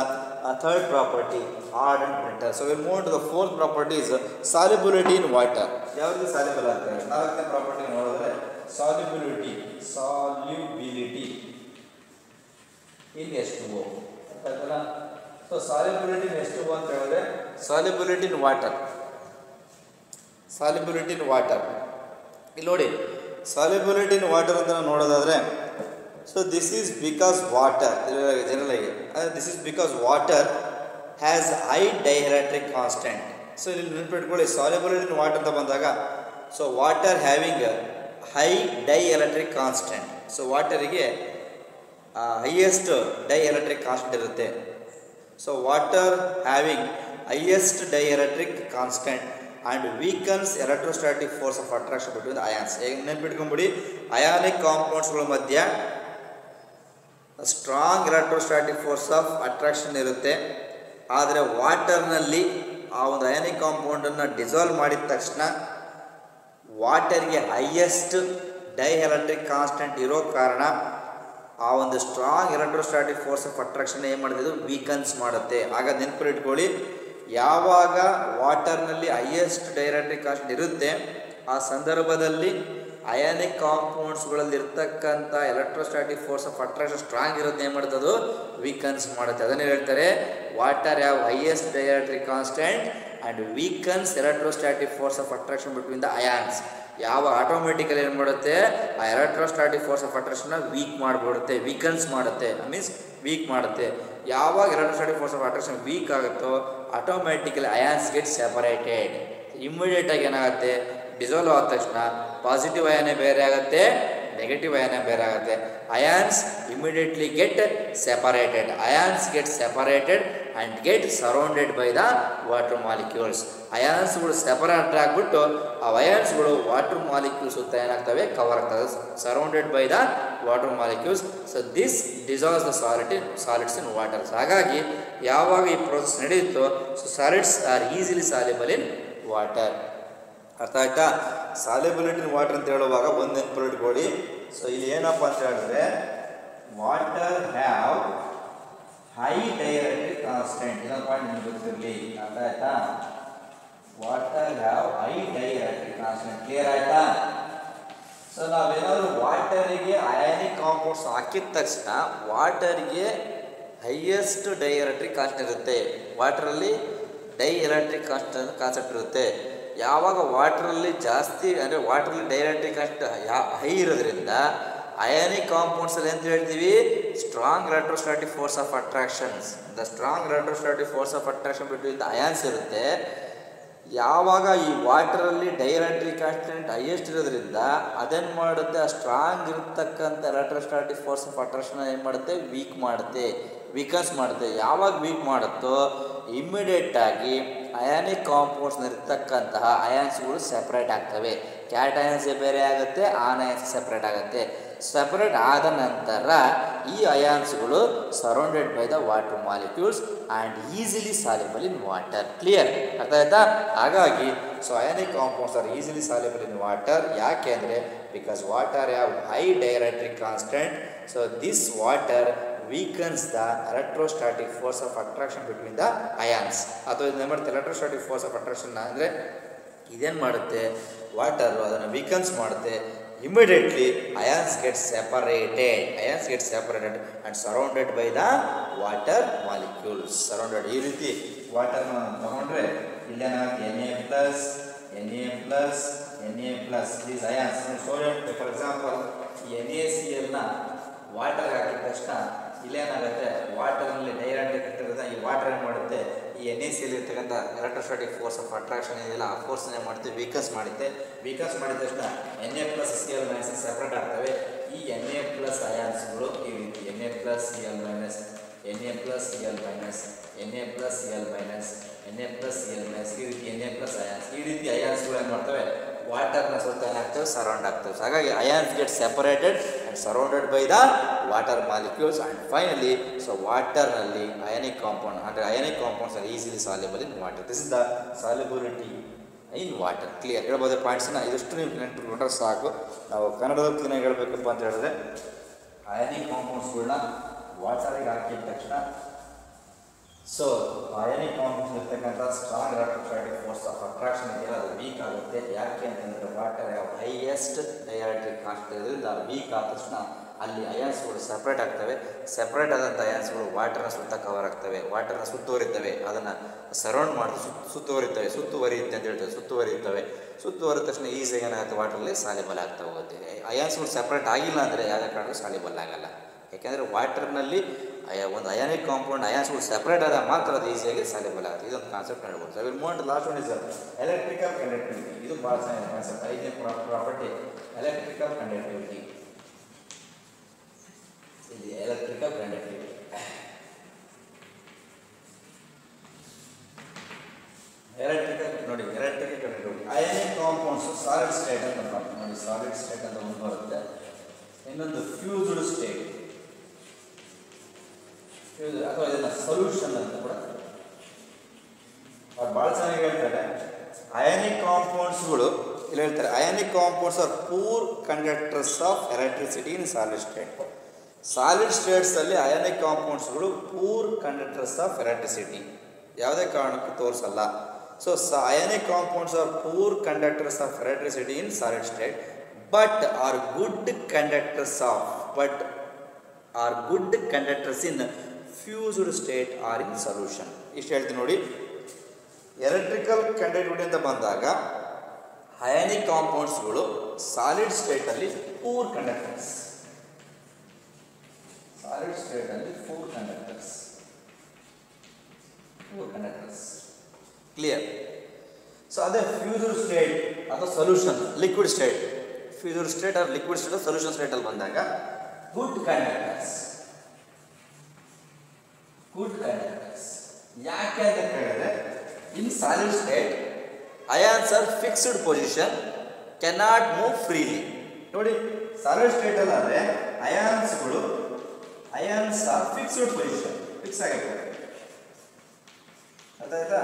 third property, hard and brittle. So will move to the fourth property is solubility in water. ಯಾವುದು ಸಾಲ್ಯುಬಲ್ ಆಗ್ತದೆ? 4ನೇ ಪ್ರಾಪರ್ಟಿ ನೋಡಿದ್ರೆ solubility in H2O. So solubility in H2O ಅಂತ ಹೇಳಿದ್ರೆ ಸಾಲ್ಯುಬಿಲಿಟಿ ಇನ್ ವಾಟರ್. ಇಲ್ಲಿ ನೋಡಿ, ಸಾಲ್ಯುಬಿಲಿಟಿ ಇನ್ ವಾಟರ್ ಅಂತ ನೋಡೋದಾದರೆ, so this is because water has high dielectric constant. So ಇಲ್ಲಿ ನೆನಪಿಟ್ಕೊಳ್ಳಿ, ಸಾಲ್ಯುಬಿಲಿಟಿ ಇನ್ ವಾಟರ್ ಅಂತ ಬಂದಾಗ, so water having high dielectric constant. So ವಾಟರಿಗೆ ಹೈಯೆಸ್ಟ್ ಡೈಎಲೆಕ್ಟ್ರಿಕ್ ಕಾನ್ಸ್ಟೆಂಟ್ ಇರುತ್ತೆ. So water having highest dielectric constant and weakens electrostatic force of attraction between the ions. ನೆನಪಿಟ್ಕೊಂಡ್ಬಿಡಿ, ಅಯಾನಿಕ್ ಕಾಂಪೌಂಡ್ಸ್ಗಳ ಮಧ್ಯೆ strong electrostatic force of attraction ಇರುತ್ತೆ. ಆದರೆ ವಾಟರ್ನಲ್ಲಿ ಆ ಒಂದು ಅಯಾನಿಕ್ ಕಾಂಪೌಂಡನ್ನು ಡಿಸಾಲ್ವ್ ಮಾಡಿದ ತಕ್ಷಣ ವಾಟರ್ಗೆ ಹೈಯೆಸ್ಟ್ ಡೈಎಲೆಕ್ಟ್ರಿಕ್ ಕಾನ್ಸ್ಟೆಂಟ್ ಇರೋ ಕಾರಣ ಆ ಒಂದು strong electrostatic force of attraction ಏನು ಮಾಡಿದೆ, ವೀಕನ್ಸ್ ಮಾಡುತ್ತೆ. ಆಗ ನೆನಪಿಟ್ಕೊಳ್ಳಿ, ಯಾವಾಗ ವಾಟರ್ನಲ್ಲಿ ಹೈಯೆಸ್ಟ್ ಡೈಎಲೆಕ್ಟ್ರಿಕ್ ಕಾನ್ಸ್ಟೆಂಟ್ ಇರುತ್ತೆ ಆ ಸಂದರ್ಭದಲ್ಲಿ ಅಯಾನಿಕ್ ಕಾಂಪೌಂಡ್ಸ್ಗಳಲ್ಲಿ ಇರ್ತಕ್ಕಂಥ electrostatic force of attraction strong ಇರುತ್ತೆ, ಏನು ಮಾಡ್ತದೋ ವೀಕನ್ಸ್ ಮಾಡುತ್ತೆ. ಅದನ್ನೇ ಹೇಳ್ತಾರೆ water have highest dielectric constant and weakens electrostatic force of attraction between the ions. ಯಾವ ಆಟೋಮೆಟಿಕಲಿ ಏನು ಮಾಡುತ್ತೆ, ಆ ಎಲೆಕ್ಟ್ರೋಸ್ಟಾಟಿಕ್ ಫೋರ್ಸ್ ಆಫ್ ಅಟ್ರಾಕ್ಷನ್ನ ವೀಕನ್ಸ್ ಮಾಡುತ್ತೆ, ಮೀನ್ಸ್ ವೀಕ್ ಮಾಡುತ್ತೆ. ಯಾವಾಗ electrostatic force of attraction weak ಆಗುತ್ತೋ ಆಟೋಮೆಟಿಕಲಿ ಅಯಾನ್ಸ್ ಗೆಟ್ ಸೆಪರೇಟೆಡ್. ಇಮ್ಮಿಡಿಯೇಟಾಗಿ ಏನಾಗುತ್ತೆ, ಡಿಸಾಲ್ವ್ ಆದ ತಕ್ಷಣ ಪಾಸಿಟಿವ್ ಅಯಾನೇ ಬೇರೆ ಆಗುತ್ತೆ, ನೆಗೆಟಿವ್ ಅಯಾನೇ ಬೇರೆ ಆಗುತ್ತೆ. Ions immediately get separated and get surrounded by the water molecules. ಅಯಾನ್ಸ್ಗಳು ಸೆಪರೇಟ್ ಆಗಿಬಿಟ್ಟು ಆ ಅಯಾನ್ಸ್ಗಳು ವಾಟರ್ ಮಾಲಿಕ್ಯೂಲ್ಸ್ ಸುತ್ತ ಏನಾಗ್ತವೆ, ಕವರ್ ಆಗ್ತವೆ, surrounded by the water molecules. So this dissolves the solids in waters. ಹಾಗಾಗಿ ಯಾವಾಗ ಈ ಪ್ರೋಸೆಸ್ ನಡೆಯುತ್ತೋ, so solids are easily soluble in water. ಅರ್ಥ ಆಯ್ತಾ? ಸಾಲ್ಯುಬಿಲಿಟಿ ಇನ್ ವಾಟರ್ ಅಂತ ಹೇಳುವಾಗ ಒಂದು ನೆನಪಿಟ್ಕೊಳ್ಳಿ. ಸೊ ಇಲ್ಲಿ ಏನಪ್ಪ ಅಂತ ಹೇಳಿದ್ರೆ, water have high dielectric constant. ಇದನ್ನ ಪಾಯಿಂಟ್ ನಿಮ್ಗೆ ಗೊತ್ತಿರಲಿ. ಅರ್ಥ ಆಯ್ತಾ? Water have high dielectric constant. Clear ಆಯ್ತಾ? ಸೊ ನಾವೇನಾದರೂ ವಾಟರಿಗೆ ಅಯಾನಿಕ್ ಕಾಂಪೌಂಡ್ಸ್ ಹಾಕಿದ ತಕ್ಷಣ ವಾಟರ್ಗೆ ಹೈಯೆಸ್ಟ್ ಡೈಎಲೆಕ್ಟ್ರಿಕ್ ಕಾನ್ಸ್ಟೆಂಟ್ ಇರುತ್ತೆ. ವಾಟರಲ್ಲಿ ಡೈಎಲೆಕ್ಟ್ರಿಕ್ ಕಾನ್ಸೆಪ್ಟ್ ಇರುತ್ತೆ. ಯಾವಾಗ ವಾಟರಲ್ಲಿ ಜಾಸ್ತಿ ಅಂದರೆ ವಾಟರಲ್ಲಿ ಡೈಎಲೆಕ್ಟ್ರಿಕ್ ಕಾನ್ಸ್ಟೆಂಟ್ ಹೈ ಇರೋದ್ರಿಂದ ಅಯಾನಿಕ್ ಕಾಂಪೌಂಡ್ಸಲ್ಲಿ ಅಂತ ಹೇಳ್ತೀವಿ, strong electrostatic force of attractions. The strong electrostatic force of attraction between the ions ಇರುತ್ತೆ. ಯಾವಾಗ ಈ ವಾಟರಲ್ಲಿ ಡೈಎಲೆಕ್ಟ್ರಿಕ್ ಕಾನ್ಸ್ಟೆಂಟ್ ಹೈಯೆಸ್ಟ್ ಇರೋದ್ರಿಂದ ಅದೇನು ಮಾಡುತ್ತೆ, ಆ ಸ್ಟ್ರಾಂಗ್ ಇರತಕ್ಕಂಥ ಎಲೆಕ್ಟ್ರೋಸ್ಟಾಟಿಕ್ ಫೋರ್ಸ್ ಆಫ್ ಅಟ್ರಾಕ್ಷನ್ ಏನು ಮಾಡುತ್ತೆ, ವೀಕನ್ಸ್ ಮಾಡುತ್ತೆ. ಯಾವಾಗ ವೀಕ್ ಮಾಡುತ್ತೋ ಇಮ್ಮಿಡಿಯೇಟಾಗಿ ಅಯಾನಿಕ್ ಕಾಂಪೌಂಡ್ಸ್ನಲ್ಲಿರ್ತಕ್ಕಂತಹ ಅಯಾನ್ಸ್ಗಳು ಸೆಪ್ರೇಟ್ ಆಗ್ತವೆ. ಕ್ಯಾಟ್ ಅಯಾನ್ಸ್ ಬೇರೆ ಆಗುತ್ತೆ, ಆನ್ ಅಯಾನ್ಸ್ ಸೆಪ್ರೇಟ್ ಆಗುತ್ತೆ. ಸೆಪ್ರೇಟ್ ಆದ ನಂತರ ಈ ಅಯಾನ್ಸ್ಗಳು surrounded by the water molecules and easily soluble in water. Clear? ಅರ್ಥ ಆಯ್ತಾ? ಹಾಗಾಗಿ so ionic compounds are easily soluble in water. ಯಾಕೆ ಅಂದರೆ because water have high dielectric constant. So this water weakens the electrostatic force of attraction between the ions. ಅಥವಾ ಇದು ಮಾಡುತ್ತೆ ಎಲೆಕ್ಟ್ರೋಸ್ಟಾಟಿಕ್ ಫೋರ್ಸ್ ಆಫ್ ಅಟ್ರಾಕ್ಷನ್ ಅಂದರೆ ಇದೇನು ಮಾಡುತ್ತೆ, ವಾಟರು ಅದನ್ನು ವೀಕನ್ಸ್ ಮಾಡುತ್ತೆ. immediately ions get separated and surrounded by the water molecules. Surrounded ಈ ರೀತಿ ವಾಟರ್ ತಗೊಂಡ್ರೆ ಇಲ್ಲೇನಾಗುತ್ತೆ Na+, these ions. Sodium for example NaCl ನ ವಾಟರ್ ಹಾಕಿದ ತಕ್ಷಣ ಇಲ್ಲೇನಾಗುತ್ತೆ ವಾಟರ್ನಲ್ಲಿ ಡೈರೆಕ್ಟ್ ಇಟ್ಟಿರೋದ ಈ ವಾಟರ್ ಏನು ಮಾಡುತ್ತೆ ಈ NaCl ಇರ್ತಕ್ಕಂಥ ಎಲೆಕ್ಟ್ರೋಸ್ಟಾಟಿಕ್ ಫೋರ್ಸ್ ಆಫ್ ಅಟ್ರಾಕ್ಷನ್ ಇದೆಯಲ್ಲ ಆ ಫೋರ್ಸ್ನೇ ಮಾಡುತ್ತೆ ವೀಕನ್ಸ್ ಮಾಡಿದ ತಕ್ಷಣ Na+Cl- ಸೆಪ್ರೇಟ್ ಆಗ್ತವೆ. ಈ Na+ ಅಯಾನ್ಸ್ಗಳು ಈ ರೀತಿ Na+Cl-, ಈ ರೀತಿ Na+ ಈ ರೀತಿ ಅಯಾನ್ಸ್ಗಳು ಏನು ಮಾಡ್ತವೆ ವಾಟರ್ನ ಸುತ್ತ ಏನಾಗ್ತವೆ ಸರೌಂಡ್ ಆಗ್ತವೆ. ಸೊ ಹಾಗಾಗಿ ions get separated and surrounded by the water molecules and finally so ವಾಟರ್ನಲ್ಲಿ ionic compounds are easily soluble in water. This is the solubility in water. Clear ಹೇಳ್ಬೋದು ಪಾಯಿಂಟ್ಸನ್ನ ಇದಷ್ಟು ನೀವು ನೆನಪಿಟ್ಕೊಂಡ್ರೆ ಸಾಕು. ನಾವು ಕನ್ನಡದಲ್ಲಿ ಕ್ಲೀನಾಗಿ ಹೇಳಬೇಕಪ್ಪ ಅಂತ ಹೇಳಿದ್ರೆ ಅಯಾನಿಕ್ ಕಾಂಪೌಂಡ್ಸ್ಗಳನ್ನ ವಾಟರಿಗೆ ಹಾಕಿದ ತಕ್ಷಣ ಸೊ ಅಯಾನಿಕ್ ಕಾಂಪೌಂಡ್ಸ್ ಇರ್ತಕ್ಕಂಥ strong electrostatic force of attraction ಇದೆಯಲ್ಲ ಅದು ವೀಕ್ ಆಗುತ್ತೆ. ಯಾಕೆ ಅಂತಂದರೆ ವಾಟರ್ ಯಾವ ಹೈಯೆಸ್ಟ್ ಡೈಎಲೆಕ್ಟ್ರಿಕ್ ಕಾನ್ಸ್ಟೆಂಟ್ ಇರೋದ್ರಿಂದ ವೀಕ್ ಆದ ತಕ್ಷಣ ಅಲ್ಲಿ ಅಯಾನ್ಸ್ಗಳು ಸಪ್ರೇಟ್ ಆಗ್ತವೆ. ಸಪ್ರೇಟ್ ಆದಂಥ ಅಯಾನ್ಸ್ಗಳು ವಾಟರ್ನ ಸುತ್ತ ಕವರ್ ಆಗ್ತವೆ, ವಾಟರ್ನ ಸುತ್ತುವರಿತವೆ, ಅದನ್ನು ಸರೌಂಡ್ ಮಾಡಿ ಸುತ್ತುವರಿಯುತ್ತೆ ಅಂತ ಹೇಳ್ತೇವೆ. ಸುತ್ತುವರಿದ ತಕ್ಷಣ ಈಸಿಯಾಗಿ ಏನಾಗುತ್ತೆ ವಾಟರಲ್ಲಿ ಸಾಲಿಬಲ್ ಆಗ್ತಾ ಹೋಗುತ್ತೆ. ಅಯಾನ್ಸ್ಗಳು ಸಪ್ರೇಟ್ ಆಗಿಲ್ಲ ಅಂದರೆ ಯಾವುದೇ ಕಾರಣಕ್ಕೂ ಸಾಲಿಬಲ್ ಆಗಲ್ಲ. ಯಾಕೆಂದರೆ ವಾಟರ್ನಲ್ಲಿ ಒಂದು ಅಯಾನಿಕ್ ಕಾಂಪೌಂಡ್ ಅಯಾನ್ಸ್ಗಳು ಸಪ್ರೇಟ್ ಆದಾಗ ಮಾತ್ರ ಅದು ಈಸಿಯಾಗಿ ಸಾಲ್ಯುಬಲ್ ಆಗುತ್ತೆ. ಇದೊಂದು ಕಾನ್ಸೆಪ್ಟ್ ಹೇಳ್ಬೋದು. So will move last one is electrical conductivity. ಇದು ಭಾಳ ಚೆನ್ನಾಗಿದೆ ಕಾನ್ಸೆಪ್ಟ್. 5ನೇ ಪ್ರಾಪರ್ಟಿ ಎಲೆಕ್ಟ್ರಿಕಲ್ ಕಂಡಕ್ಟಿವಿಟಿ. ಇಲ್ಲಿ ಎಲೆಕ್ಟ್ರಿಕಲ್ ಕಂಡಕ್ಟಿವಿಟಿ ನೋಡಿ electrical conductivity ionic compounds solid state ಅಂತ ನೋಡಿ, ಸಾಲಿಡ್ ಸ್ಟೇಟ್ ಅಂತ ಒಂದು ಬರುತ್ತೆ. ಇನ್ನೊಂದು ಫ್ಯೂಸ್ಡ್ ಸ್ಟೇಟ್ ಅಥವಾ ಇದನ್ನ ಸೊಲ್ಯೂಷನ್ ಅಂತ ಕೂಡ ಅವ್ರು ಭಾಳ ಚೆನ್ನಾಗಿ ಹೇಳ್ತಾರೆ. ಅಯಾನಿಕ್ ಕಾಂಪೌಂಡ್ಸ್ಗಳು ಇಲ್ಲಿ ಹೇಳ್ತಾರೆ ionic compounds are poor conductors of electricity in solid state. Solid ಸ್ಟೇಟ್ಸಲ್ಲಿ ಅಯಾನಿಕ್ ಕಾಂಪೌಂಡ್ಸ್ಗಳು ಪೂರ್ ಕಂಡಕ್ಟರ್ಸ್ ಆಫ್ ಎಲೆಕ್ಟ್ರಿಸಿಟಿ ಯಾವುದೇ ಕಾರಣಕ್ಕೂ ತೋರಿಸಲ್ಲ. So ionic compounds are poor conductors of electricity in solid state but are good conductors in fused state or in solution. ಇಷ್ಟು ಹೇಳ್ತೀನಿ ನೋಡಿ. ಎಲೆಕ್ಟ್ರಿಕಲ್ ಕಂಡಕ್ಟಿವಿಟಿ ಅಂತ ಬಂದಾಗ ಅಯಾನಿಕ್ ಕಾಂಪೌಂಡ್ಸ್ಗಳು ಸಾಲಿಡ್ ಸ್ಟೇಟಲ್ಲಿ ಪೂರ್ ಕಂಡಕ್ಟರ್ಸ್, ಕ್ಲಿಯರ್. ಸೊ ಅದೇ ಫ್ಯೂಸ್ಡ್ ಸ್ಟೇಟ್ ಅಥವಾ solution liquid state, fused state R liquid state solution ಸ್ಟೇಟಲ್ಲಿ ಬಂದಾಗ ಗುಡ್ ಕಂಡಕ್ಟರ್ಸ್. ಯಾಕೆ ಅಂತ ಕೇಳಿದ್ರೆ in solid state ions are fixed position, cannot move freely. ನೋಡಿ ಸಾಲಿಡ್ ಸ್ಟೇಟ್ ಅಲ್ಲಾದ್ರೆ ions are fixed position, fix ಆಗಿರ್ತವೆ. ಅರ್ಥ ಆಯ್ತಾ?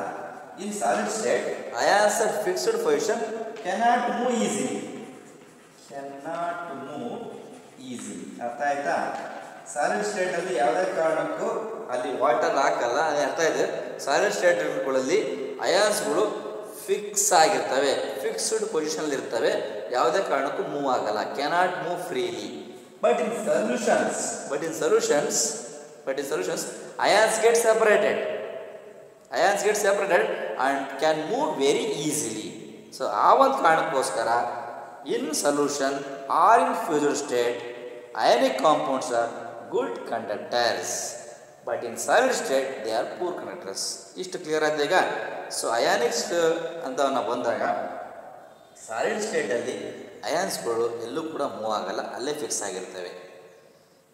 In solid state ions are fixed position, cannot move easily. ಅರ್ಥ ಆಯ್ತಾ? ಸಾಲಿಡ್ ಸ್ಟೇಟಲ್ಲಿ ಯಾವುದೇ ಕಾರಣಕ್ಕೂ ಅಲ್ಲಿ ವಾಟರ್ ಹಾಕಲ್ಲ. ಅದೇ ಅರ್ಥ ಇದೆ. ಸಾಲಿಡ್ ಸ್ಟೇಟ್ಗಳಲ್ಲಿ ಅಯಾನ್ಸ್ಗಳು ಫಿಕ್ಸ್ ಆಗಿರ್ತವೆ, ಫಿಕ್ಸ್ಡ್ ಪೊಸಿಷನಲ್ಲಿ ಇರ್ತವೆ, ಯಾವುದೇ ಕಾರಣಕ್ಕೂ ಮೂವ್ ಆಗಲ್ಲ, cannot move freely. But in solutions ions get separated and can move very easily. So ಆ ಒಂದು ಕಾರಣಕ್ಕೋಸ್ಕರ in solution or in fused state ionic compounds are good conductors but in solid state they are poor conductors. ಇಷ್ಟು ಕ್ಲಿಯರ್ ಆದ ಈಗ. ಸೊ ಅಯಾನಿಕ್ಸ್ ಅಂತ ನಾವು ಬಂದಾಗ ಸಾಲಿಡ್ ಸ್ಟೇಟಲ್ಲಿ ಅಯಾನ್ಸ್ಗಳು ಎಲ್ಲೂ ಕೂಡ ಮೂವ್ ಆಗಲ್ಲ, ಅಲ್ಲೇ ಫಿಕ್ಸ್ ಆಗಿರ್ತವೆ.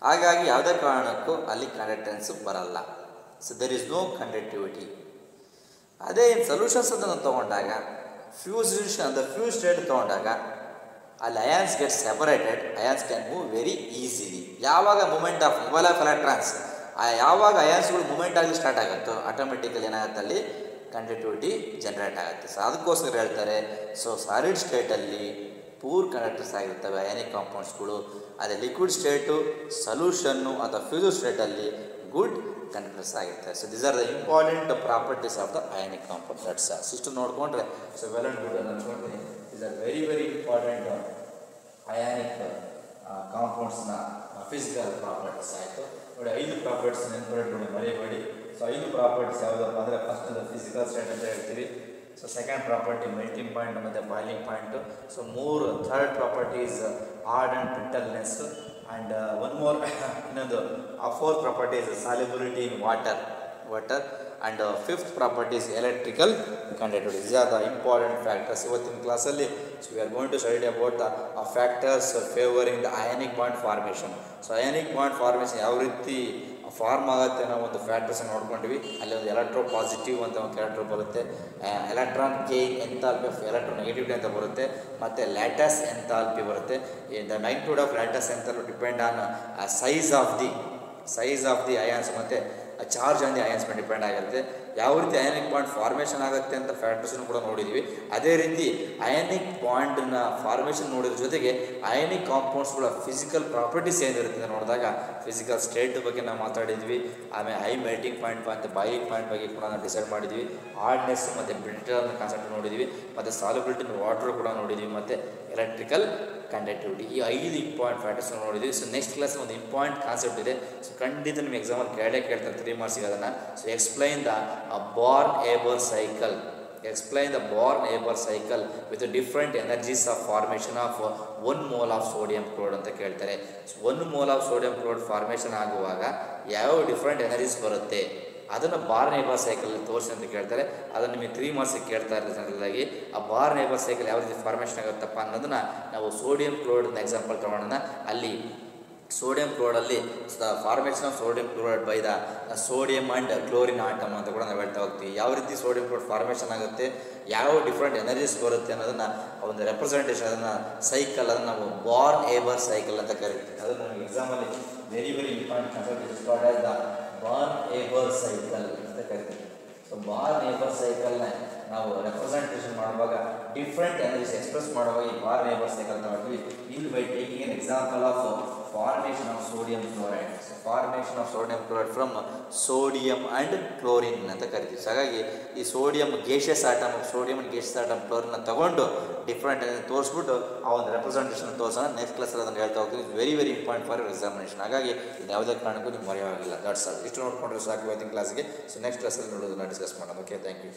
ಹಾಗಾಗಿ ಯಾವುದೇ ಕಾರಣಕ್ಕೂ ಅಲ್ಲಿ ಕಂಡಕ್ಟೆನ್ಸ್ ಬರಲ್ಲ. So there is no conductivity. ಅದೇ ಇನ್ ಸೊಲ್ಯೂಷನ್ಸ್ ಅಂತ ನಾವು ತೊಗೊಂಡಾಗ ಫ್ಯೂಸ್ ಸ್ಟೇಟ್ ತೊಗೊಂಡಾಗ ಅಲ್ಲಿ ions get separated, ions can move very easily. ಯಾವಾಗ ಮೂಮೆಂಟ್ ಆಫ್ ಎಲೆಕ್ಟ್ರಾನ್ಸ್ ಯಾವಾಗ ಅಯಾನ್ಸ್ಗಳು ಮೂಮೆಂಟ್ ಆಗಲಿ ಸ್ಟಾರ್ಟ್ ಆಗುತ್ತೋ ಆಟೋಮೆಟಿಕಲಿ ಏನಾಗುತ್ತೆ ಅಲ್ಲಿ ಕಂಡಕ್ಟಿವಿಟಿ ಜನರೇಟ್ ಆಗುತ್ತೆ. ಸೊ ಅದಕ್ಕೋಸ್ಕರ ಹೇಳ್ತಾರೆ ಸೊ ಸಾಲಿಡ್ ಸ್ಟೇಟಲ್ಲಿ ಪೂರ್ ಕಂಡಕ್ಟರ್ಸ್ ಆಗಿರ್ತವೆ ಅಯಾನಿಕ್ ಕಾಂಪೌಂಡ್ಸ್ಗಳು. ಅದೇ ಲಿಕ್ವಿಡ್ ಸ್ಟೇಟು, ಸೊಲ್ಯೂಷನ್ನು ಅಥವಾ ಫ್ಯೂಸ್ಡ್ ಸ್ಟೇಟಲ್ಲಿ ಗುಡ್ ಕಂಡಕ್ಟರ್ಸ್ ಆಗಿರ್ತವೆ. So these are the important properties of the ionic compound. That's ಇಷ್ಟು ನೋಡಿಕೊಂಡ್ರೆ ಸೊ ವೆಲ್ ಅಂಡ್ ಗುಡ್ ಅಂತ ಅನ್ಕೊಳ್ತೀನಿ. These are very very important ionic ಕಾಂಪೌಂಡ್ಸ್ನ ಫಿಸಿಕಲ್ ಪ್ರಾಪರ್ಟೀಸ್ ಆಯಿತು. ನೋಡಿ 5 ಪ್ರಾಪರ್ಟೀಸ್ ನೆನ್ಪಿಟ್ಕೊಂಡು ಮರಿಬೇಡಿ. ಸೊ 5 ಪ್ರಾಪರ್ಟೀಸ್ ಯಾವುದಪ್ಪ ಅಂದರೆ ಫಸ್ಟ್ ಫಿಸಿಕಲ್ ಸ್ಟೇಟ್ ಅಂತ ಹೇಳ್ತೀವಿ. So second property melting point ಮತ್ತು boiling point. So third property is hard and brittleness and one more ಇನ್ನೊಂದು fourth property is solubility in water and fifth property is electrical conductivity. these are the important factors. ಇವತ್ತಿನ ಕ್ಲಾಸಲ್ಲಿ we are going to study about the factors favoring the ionic bond formation. So ionic bond formation ಯಾವ ರೀತಿ ಫಾರ್ಮ್ ಆಗುತ್ತೆ ಅನ್ನೋ ಒಂದು ಫ್ಯಾಕ್ಟರ್ಸ್ ನೋಡ್ಕೊಂಡ್ವಿ. ಅಲ್ಲಿ ಒಂದು ಎಲೆಕ್ಟ್ರೋ ಪಾಸಿಟಿವ್ ಅಂತ ಒಂದು ಕ್ಯಾರೆಕ್ಟರ್ ಬರುತ್ತೆ, electron gain enthalpy of electronegativity ಅಂತ ಬರುತ್ತೆ, ಮತ್ತು ಲ್ಯಾಟಸ್ ಎಂಥಾಲ್ಪಿ ಬರುತ್ತೆ. The magnitude of lattice enthalpy depend on size of the ions ಮತ್ತು ಚಾರ್ಜ್ ಆನ್ ದಿ ಅಯಾನ್ಸ್ ಮೇಲೆ ಡಿಪೆಂಡ್ ಆಗಿರುತ್ತೆ. ಯಾವ ರೀತಿ ಅಯಾನಿಕ್ ಬಾಂಡ್ ಫಾರ್ಮೇಷನ್ ಆಗುತ್ತೆ ಅಂತ ಫ್ಯಾಕ್ಟರ್ಸ್ನು ಕೂಡ ನೋಡಿದ್ವಿ. ಅದೇ ರೀತಿ ಅಯಾನಿಕ್ ಬಾಂಡ್ನ ಫಾರ್ಮೇಷನ್ ನೋಡಿದ್ರ ಜೊತೆಗೆ ಅಯಾನಿಕ್ ಕಾಂಪೌಂಡ್ಸ್ಗಳ ಫಿಸಿಕಲ್ ಪ್ರಾಪರ್ಟೀಸ್ ಏನಿರುತ್ತೆ ಅಂತ ನೋಡಿದಾಗ ಫಿಸಿಕಲ್ ಸ್ಟೇಟ್ ಬಗ್ಗೆ ನಾವು ಮಾತಾಡಿದ್ವಿ. ಆಮೇಲೆ ಹೈ ಮೆಲ್ಟಿಂಗ್ ಪಾಯಿಂಟ್ ಮತ್ತು ಬಾಯ್ಲಿಂಗ್ ಪಾಯಿಂಟ್ ಬಗ್ಗೆ ಕೂಡ ನಾವು ಡಿಸೈಡ್ ಮಾಡಿದ್ವಿ. ಹಾರ್ಡ್ನೆಸ್ ಮತ್ತು ಬ್ರಿಟಲ್ ಕಾನ್ಸೆಪ್ಟ್ ನೋಡಿದ್ವಿ, ಮತ್ತು ಸಾಲ್ಯುಬಿಲಿಟಿ ಇನ್ ವಾಟರ್ ಕೂಡ ನೋಡಿದ್ವಿ, ಮತ್ತು ಎಲೆಕ್ಟ್ರಿಕಲ್ ಕಂಡಕ್ಟಿವಿಟಿ. ಈ 5 ಇಂಪಾರ್ಟೆಂಟ್ ಫ್ಯಾಕ್ಟರ್ಸ್ ನೋಡಿದ್ವಿ. ಸೊ ನೆಕ್ಸ್ಟ್ ಕ್ಲಾಸ್ ಒಂದು ಇಂಪಾರ್ಟೆಂಟ್ ಕಾನ್ಸೆಪ್ಟ್ ಇದೆ. ಸೊ ಖಂಡಿತ ನಿಮ್ಗೆ ಎಕ್ಸಾಮಲ್ಲಿ ಕೇಳ್ತಾರೆ 3 ಮಾರ್ಕ್ಸಿಗೆ ಅದನ್ನು. So explain the Born Haber cycle. Explain the Born-Haber cycle with the different energies of formation of 1 mole of sodium chloride ಅಂತ ಕೇಳ್ತಾರೆ. 1 mole of sodium chloride formation ಆಗುವಾಗ ಯಾವ ಡಿಫ್ರೆಂಟ್ ಎನರ್ಜೀಸ್ ಬರುತ್ತೆ ಅದನ್ನು ಬಾರ್ನ್-ಹೇಬರ್ ಸೈಕಲ್ ತೋರಿಸಿ ಅಂತ ಕೇಳ್ತಾರೆ. ಅದನ್ನು ನಿಮಗೆ 3 ಮಾರ್ಕ್ಸಿಗೆ ಕೇಳ್ತಾ ಇರ್ತಾರೆ ಜನರಲಾಗಿ. ಆ ಬಾರ್ನ್-ಹೇಬರ್ ಸೈಕಲ್ ಯಾವ ರೀತಿ ಫಾರ್ಮೇಷನ್ ಆಗುತ್ತಪ್ಪ ಅನ್ನೋದನ್ನು ನಾವು ಸೋಡಿಯಂ ಕ್ಲೋರೈಡ್ ಎಕ್ಸಾಂಪಲ್ ತಗೊಳ್ಳೋಣ. ಅಲ್ಲಿ ಸೋಡಿಯಂ ಕ್ಲೋರೈಡಲ್ಲಿ formation of sodium chloride by the sodium and chlorine atom ಅಂತ ಕೂಡ ನಾವು ಹೇಳ್ತಾ ಹೋಗ್ತೀವಿ. ಯಾವ ರೀತಿ ಸೋಡಿಯಂ ಕ್ಲೋರೈಡ್ ಫಾರ್ಮೇಷನ್ ಆಗುತ್ತೆ, ಯಾವ ಡಿಫ್ರೆಂಟ್ ಎನರ್ಜೀಸ್ ಬರುತ್ತೆ ಅನ್ನೋದನ್ನು ಒಂದು ರೆಪ್ರೆಸೆಂಟೇಷನ್, ಅದನ್ನು ಸೈಕಲ್, ಅದನ್ನು ನಾವು ಬಾರ್ನ್-ಹೇಬರ್ ಸೈಕಲ್ ಅಂತ ಕರಿತೀವಿ. ಅದನ್ನು ನಮಗೆ ಎಕ್ಸಾಮಲ್ಲಿ very important concept is called as the Born Haber cycle ಅಂತ ಕರಿತೀವಿ. ಸೊ ಬಾರ್ನ್-ಹೇಬರ್ ಸೈಕಲ್ನ ನಾವು ರೆಪ್ರೆಸೆಂಟೇಷನ್ ಮಾಡುವಾಗ ಡಿಫ್ರೆಂಟ್ ಎನರ್ಜೀಸ್ ಎಕ್ಸ್ಪ್ರೆಸ್ ಮಾಡುವಾಗ ಈ ಬಾರ್ನ್-ಹೇಬರ್ ಸೈಕಲ್ ಅಂತ ಮಾಡ್ತೀವಿ. ಇಲ್ಲಿ by taking an example of formation of sodium chloride. So formation of sodium chloride from sodium and chlorine ಅಂತ ಕರಿತೀವಿ. ಹಾಗಾಗಿ ಈ ಸೋಡಿಯಂ ಗೇಷಿಯಸ್ ಆಟಮ್, ಕ್ಲೋರಿನ್ ತಗೊಂಡು ಡಿಫ್ರೆಂಟ್ ತೋರಿಸ್ಬಿಟ್ಟು ಆ ಒಂದು ರೆಪ್ರೆಸೆಂಟೇಷನ್ ತೋರಿಸೋಣ. ನೆಕ್ಸ್ಟ್ ಕ್ಲಾಸಲ್ಲಿ ಅದನ್ನು ಹೇಳ್ತಾ ಹೋಗ್ತೀವಿ. Very important for your examination. ಹಾಗಾಗಿ ಇದು ಯಾವುದೇ ಕಾರಣಕ್ಕೂ ನೀವು ಮರೆಯೋಗಿಲ್ಲ. That's all. ಇಷ್ಟು ನೋಡ್ಕೊಂಡ್ರೆ ಸಾಕು ಇವತ್ತಿನ ಕ್ಲಾಸ್ಗೆ. ಸೊ ನೆಕ್ಸ್ಟ್ ಕ್ಲಾಸಲ್ಲಿ ನೋಡೋದನ್ನ ಡಿಸ್ಕಸ್ ಮಾಡೋಣ. Okay, thank you.